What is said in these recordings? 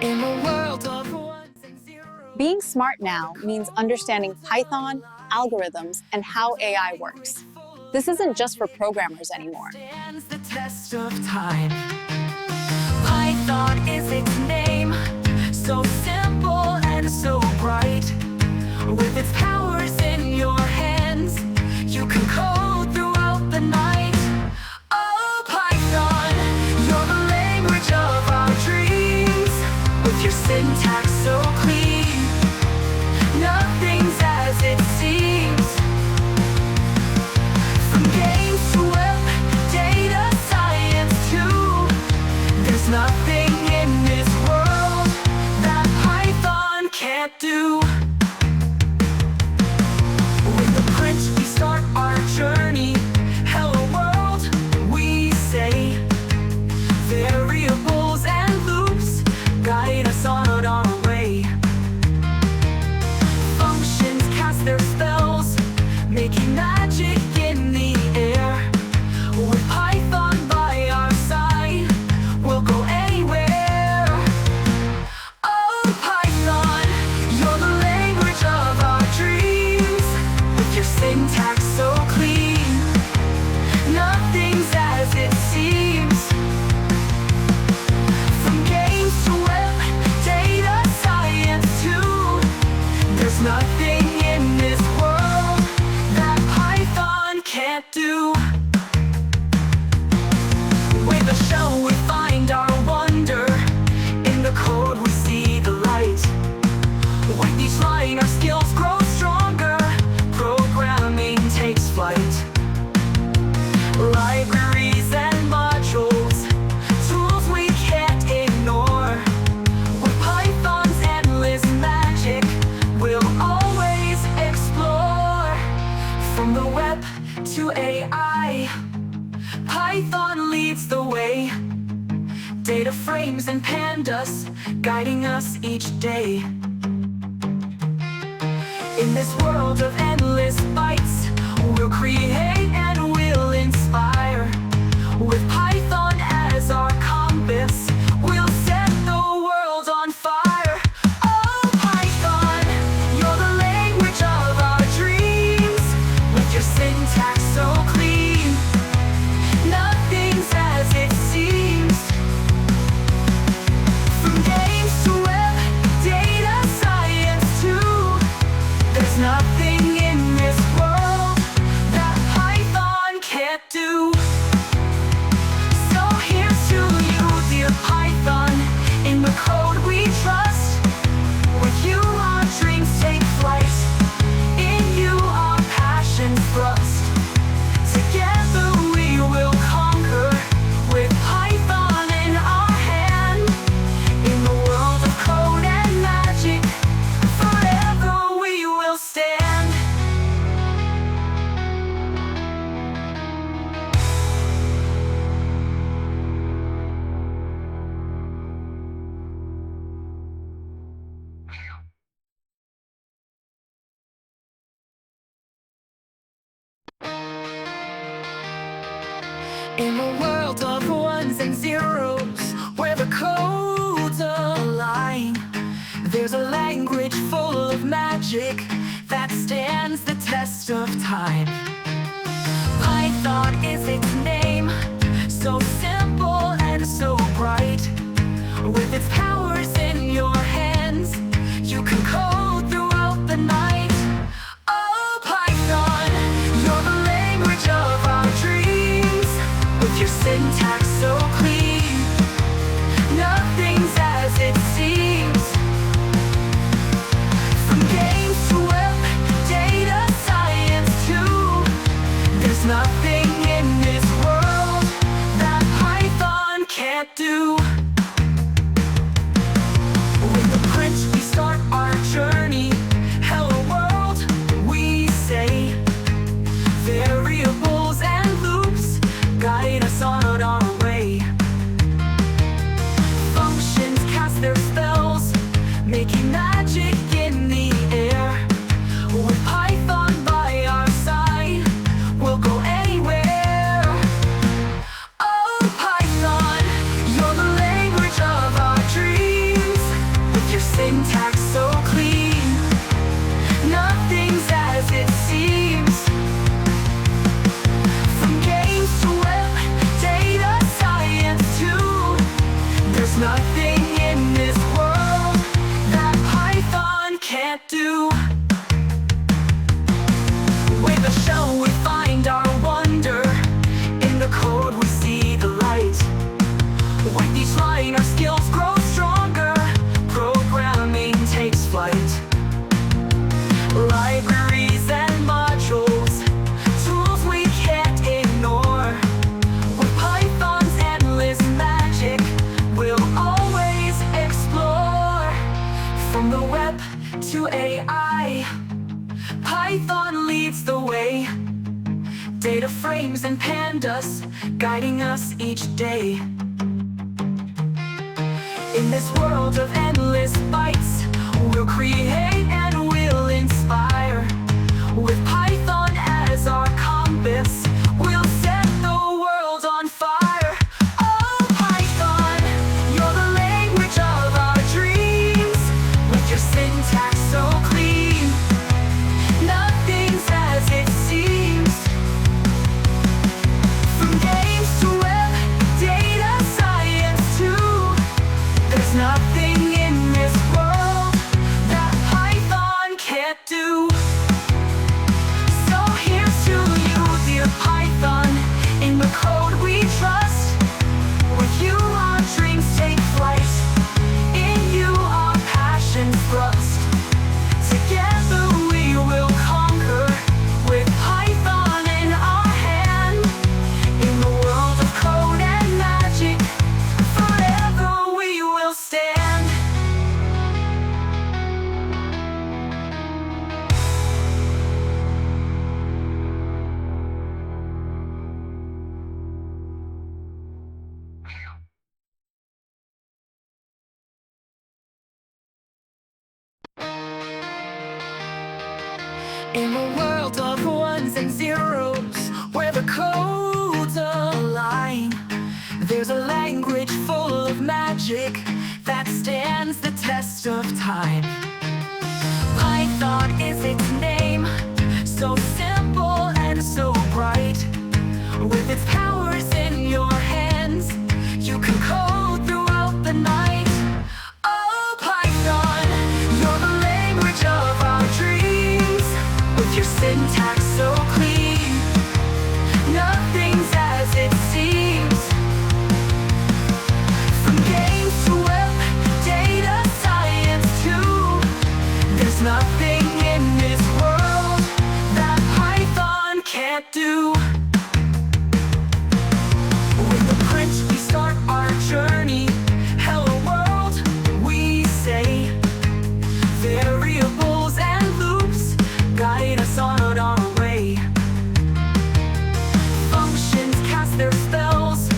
In a world of ones and zeros. Being smart now means understanding Python, algorithms, and how AI works. This isn't just for programmers anymore. Stands the test of time. Python is its name, so simple and so bright. With its powers in your hands, you can code throughout the night. Oh, Python, you're the language of our dreams. With your syntax so clean, nothing's as it seems. From games to web, data science too, there's nothing in this world that Python can't do. With the print we start our journey. Hello world, we say. Variables and loops guide us on our way. Functions cast their spells, making magic in the air. With Python by our side, we'll go anywhere. Oh, Python, you're the language of our dreams. With your syntax so clean, nothing's as it seems. From games to web, data science too, there's nothing in this world that Python can't do. With a shell we find our wonder, in the code we see the light. With each line our skills grow stronger, programming takes flight. Libraries and modules, tools we can't ignore. With Python's endless magic, we'll always explore. From the web to AI, Python leads the way. Data frames and pandas guiding us each day. In this world of endless bytes, we'll create and we'll inspire. With Python as our compass, we'll set the world on fire. Oh, Python, you're the language of our dreams. With your syntax so clean, nothing's as it seems. From games to web, data science too, there's nothing in this world that Python can't do. So here's to you, dear Python, in the code we trust. With you our dreams take flight, in you our passions thrust. Together we will conquer, with Python in our hand. In the world of code and magic, forever we will stand. In a world of ones and zeros, where the codes align, there's a language full of magic that stands the test of time. Python is its name, so simple and so bright. With its powers in your hands, you can code throughout the night. Oh, Python, you're the language of our dreams. With your syntax so clean, nothing's as it seems. From games to web, data science too, there's nothing in this world that Python can't do. With the print we start our journey. Hello world, we say. Variables and loops guide us on our way. Functions cast their spells, making magic in the air. With Python by our side, we'll go anywhere. Oh, Python, you're the to AI, Python leads the way. Data frames and pandas guiding us each day. In this world of endless bytes, we'll create and we'll inspire. With Python as our compass, we'll set the world on fire. Oh, Python, you're the language of our dreams. With your syntax so clean, nothing's as it seems. From games to web, data science too, there's nothing in this world that Python can't do. So here's to you, dear Python, in the code we trust. With you our dreams take flight, in you our passion thrust. Together we will conquer, with Python in our hand. In the world of code and magic, forever we will stand. In a world of ones and zeros, where the codes align, there's a language full of magic that stands the test of time. Python is its name, so simple and so bright. With its powers in your hands, you can code throughout the night. Oh, Python, you're the language of our dreams. With your syntax so clean, nothing's as it seems. From games to web, data science too, there's nothing in this world that Python can't do. With the print we start our journey. Hello world, we say. Variables and loops guide us on our way. Functions cast their spells,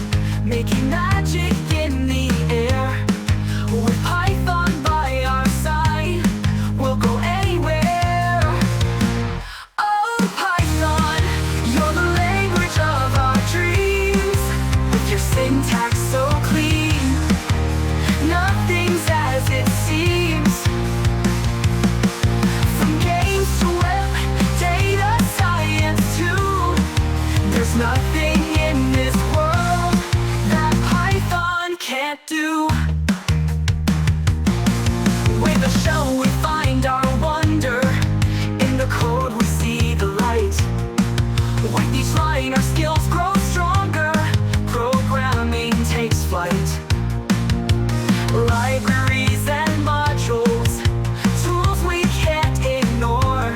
making magic in the air. With Python by our side, we'll go anywhere. Oh, Python, you're the language of our dreams. With your syntax so clean, nothing's as it seems. From games to web, data science too, there's nothing in this world that Python can't do. With a shell we find our wonder, in the code we see the light. With each line our skills grow stronger, programming takes flight. Libraries and modules, tools we can't ignore.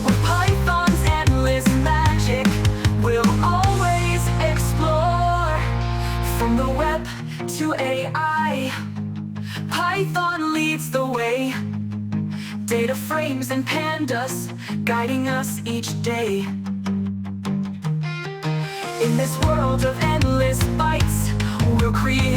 With Python's endless magic, we'll always explore. From the web to AI, Python leads the way. Data frames and pandas guiding us each day. In this world of endless bytes, we'll create